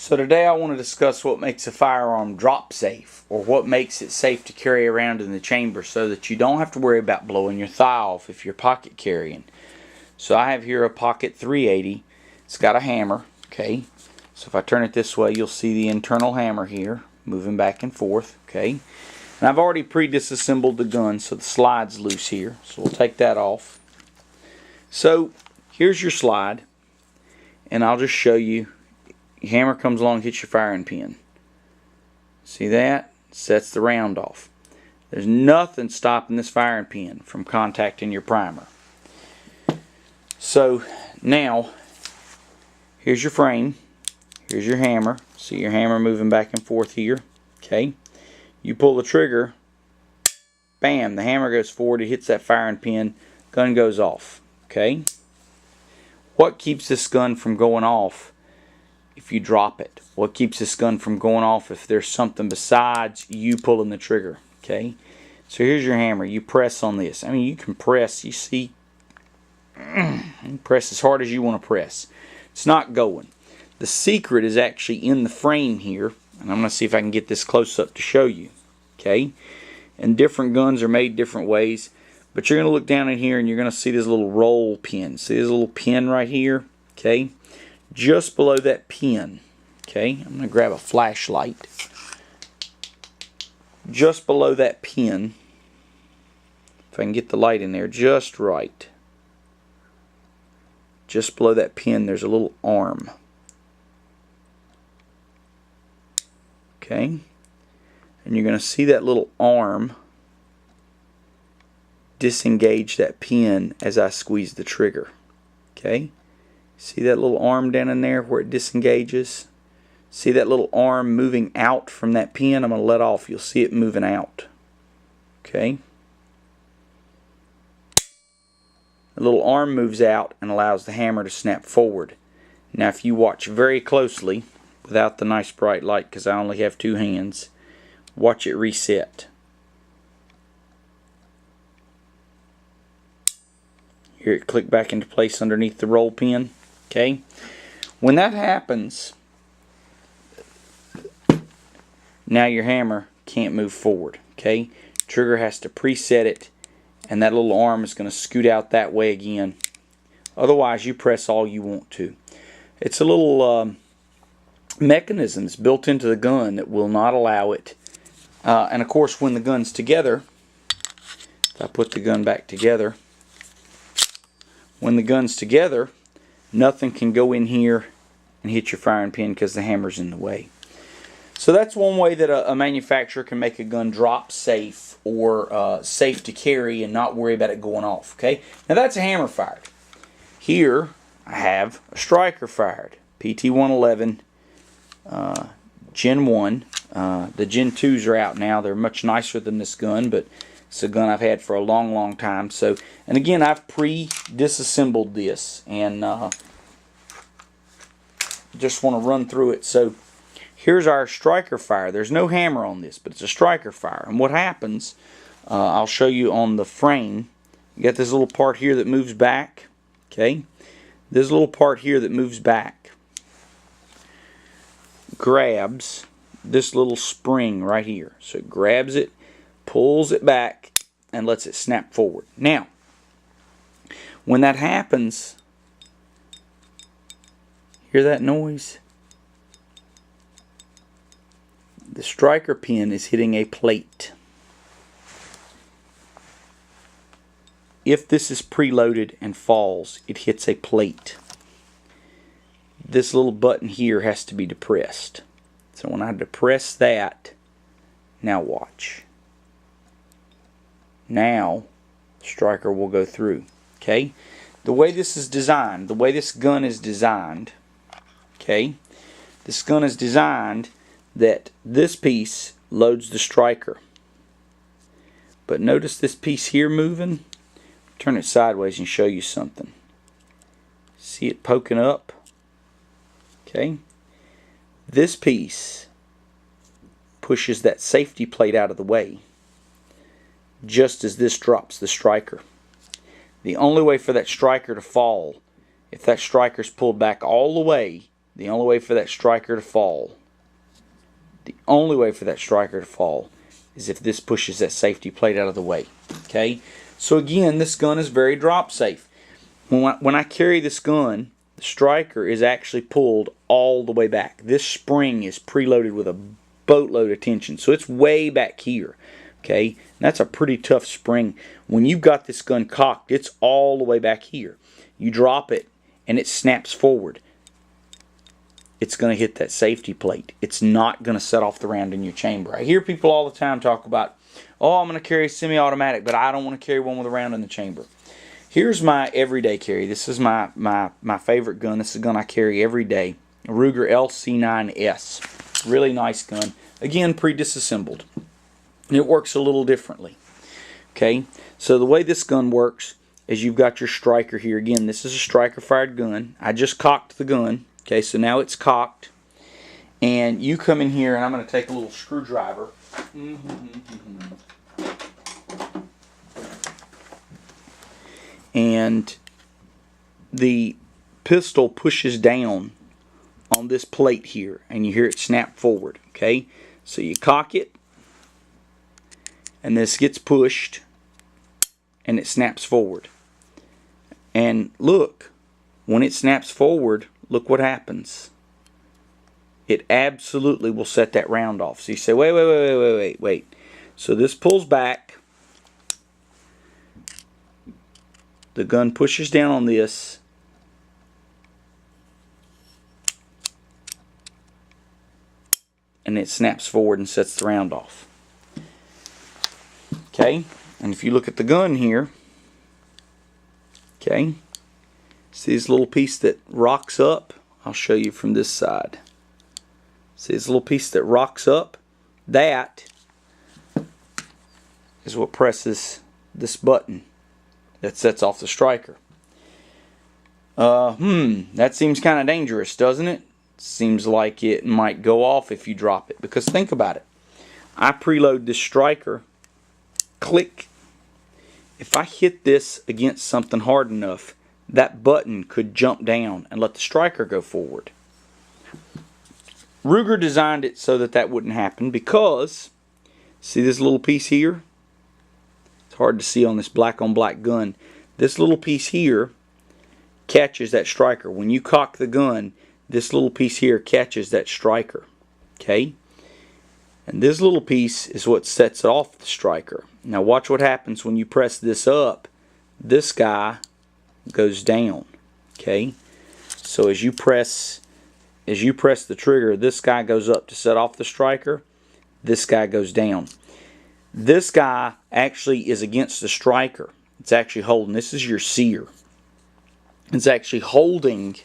So today I want to discuss what makes a firearm drop safe, or what makes it safe to carry around in the chamber so that you don't have to worry about blowing your thigh off if you're pocket carrying. So I have here a pocket 380. It's got a hammer, okay? So if I turn it this way, you'll see the internal hammer here moving back and forth, okay? And I've already pre-disassembled the gun, so the slide's loose here. So we'll take that off. So here's your slide, and I'll just show you. Your hammer comes along, hits your firing pin. See that? Sets the round off. There's nothing stopping this firing pin from contacting your primer. So now, here's your frame. Here's your hammer. See your hammer moving back and forth here. Okay. You pull the trigger. Bam! The hammer goes forward. It hits that firing pin. Gun goes off. Okay. What keeps this gun from going off if you drop it? What keeps this gun from going off if there's something besides you pulling the trigger? Okay. So here's your hammer. You press on this. I mean, you can press. You see, you press as hard as you want to press. It's not going. The secret is actually in the frame here, and I'm going to see if I can get this close up to show you. Okay. And different guns are made different ways, but you're going to look down in here and you're going to see this little roll pin. See this little pin right here? Okay. Just below that pin. Okay. I'm going to grab a flashlight. Just below that pin, if I can get the light in there just right. Just below that pin, there's a little arm. Okay. And you're going to see that little arm disengage that pin as I squeeze the trigger. Okay. See that little arm down in there where it disengages? See that little arm moving out from that pin? I'm going to let off. You'll see it moving out. Okay. The little arm moves out and allows the hammer to snap forward. Now if you watch very closely, without the nice bright light because I only have two hands, watch it reset. Hear it click back into place underneath the roll pin. Okay. When that happens, now your hammer can't move forward. Okay. Trigger has to preset it, and that little arm is going to scoot out that way again. Otherwise, you press all you want to. It's a little mechanisms built into the gun that will not allow it. And of course, when the gun's together, if I put the gun back together, when the gun's together, nothing can go in here and hit your firing pin because the hammer's in the way. So that's one way that a manufacturer can make a gun drop safe, or safe to carry and not worry about it going off. Okay. Now that's a hammer fired. Here I have a striker fired, PT-111 Gen 1. The Gen 2s are out now. They're much nicer than this gun, but it's a gun I've had for a long time. So, and again, I've pre-disassembled this, and just want to run through it. So here's our striker fire. There's no hammer on this, but it's a striker fire. And what happens, I'll show you on the frame. You got this little part here that moves back. Okay, this little part here that moves back grabs this little spring right here. So it grabs it, pulls it back, and lets it snap forward. Now, when that happens, hear that noise? The striker pin is hitting a plate. If this is preloaded and falls, it hits a plate. This little button here has to be depressed. So when I depress that, now watch. Now, the striker will go through. Okay? The way this is designed, the way this gun is designed, okay? This gun is designed that this piece loads the striker. But notice this piece here moving? Turn it sideways and show you something. See it poking up? Okay? This piece pushes that safety plate out of the way, just as this drops the striker. The only way for that striker to fall, if that striker's pulled back all the way, the only way for that striker to fall, the only way for that striker to fall is if this pushes that safety plate out of the way. Okay? So again, this gun is very drop safe. When I carry this gun, the striker is actually pulled all the way back. This spring is preloaded with a boatload of tension, so it's way back here. Okay, and that's a pretty tough spring. When you've got this gun cocked, it's all the way back here. You drop it and it snaps forward. It's going to hit that safety plate. It's not going to set off the round in your chamber. I hear people all the time talk about, oh, I'm going to carry a semi-automatic, but I don't want to carry one with a round in the chamber. Here's my everyday carry. This is my favorite gun. This is a gun I carry every day. A Ruger LC9S. Really nice gun. Again, pre-disassembled. And it works a little differently. Okay, so the way this gun works is you've got your striker here. Again, this is a striker fired gun. I just cocked the gun. Okay, so now it's cocked. And you come in here, and I'm going to take a little screwdriver. And the pistol pushes down on this plate here, and you hear it snap forward. Okay, so you cock it, and this gets pushed, and it snaps forward. And look, when it snaps forward, look what happens. It absolutely will set that round off. So you say, wait. So this pulls back. The gun pushes down on this. And it snaps forward and sets the round off. Okay? And if you look at the gun here, okay, see this little piece that rocks up? I'll show you from this side. See this little piece that rocks up? That is what presses this button that sets off the striker. That seems kind of dangerous, doesn't it? Seems like it might go off if you drop it. Because think about it. I preload this striker. Click. If I hit this against something hard enough, that button could jump down and let the striker go forward. Ruger designed it so that that wouldn't happen because, see this little piece here? It's hard to see on this black on black gun. This little piece here catches that striker. When you cock the gun, this little piece here catches that striker. Okay? And this little piece is what sets off the striker. Now watch what happens when you press this up. This guy goes down. Okay? So as you press the trigger, this guy goes up to set off the striker. This guy goes down. This guy actually is against the striker. It's actually holding. This is your sear. It's actually holding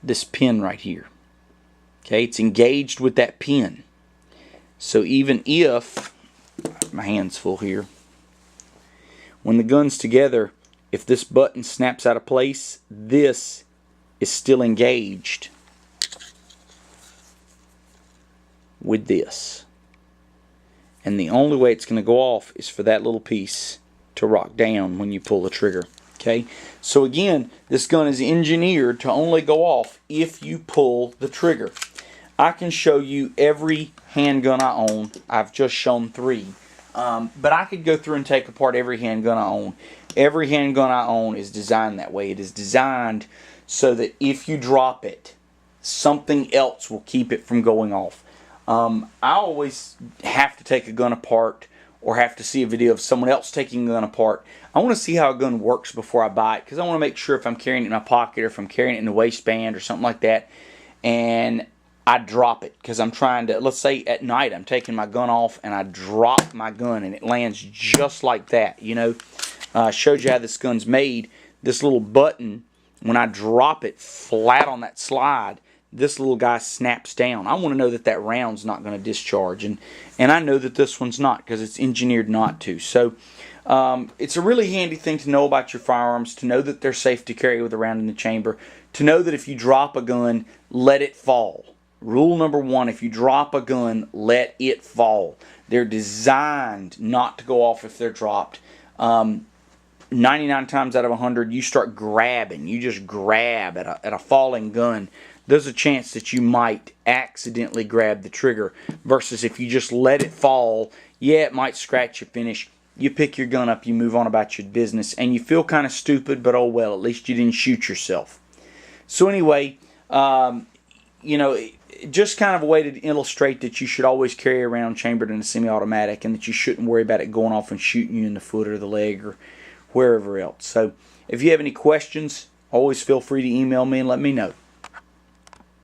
this pin right here. Okay, it's engaged with that pin. So even if, my hand's full here, when the gun's together, if this button snaps out of place, this is still engaged with this. And the only way it's going to go off is for that little piece to rock down when you pull the trigger. Okay, so again, this gun is engineered to only go off if you pull the trigger. I can show you every handgun I own. I've just shown 3. But I could go through and take apart every handgun I own. Every handgun I own is designed that way. It is designed so that if you drop it, something else will keep it from going off. I always have to take a gun apart or have to see a video of someone else taking a gun apart. I want to see how a gun works before I buy it, because I want to make sure if I'm carrying it in my pocket or if I'm carrying it in the waistband or something like that, and I drop it because I'm trying to, let's say at night I'm taking my gun off and I drop my gun and it lands just like that. You know, I showed you how this gun's made. This little button, when I drop it flat on that slide, this little guy snaps down. I want to know that that round's not going to discharge, and I know that this one's not because it's engineered not to. So it's a really handy thing to know about your firearms, to know that they're safe to carry with a round in the chamber, to know that if you drop a gun, let it fall. Rule number 1, if you drop a gun, let it fall. They're designed not to go off if they're dropped. 99 times out of 100, you start grabbing. You just grab at a falling gun. There's a chance that you might accidentally grab the trigger. Versus if you just let it fall, yeah, it might scratch your finish. You pick your gun up, you move on about your business, and you feel kind of stupid, but oh well, at least you didn't shoot yourself. So anyway, you know, just kind of a way to illustrate that you should always carry around chambered in a semi-automatic, and that you shouldn't worry about it going off and shooting you in the foot or the leg or wherever else. So if you have any questions, always feel free to email me and let me know.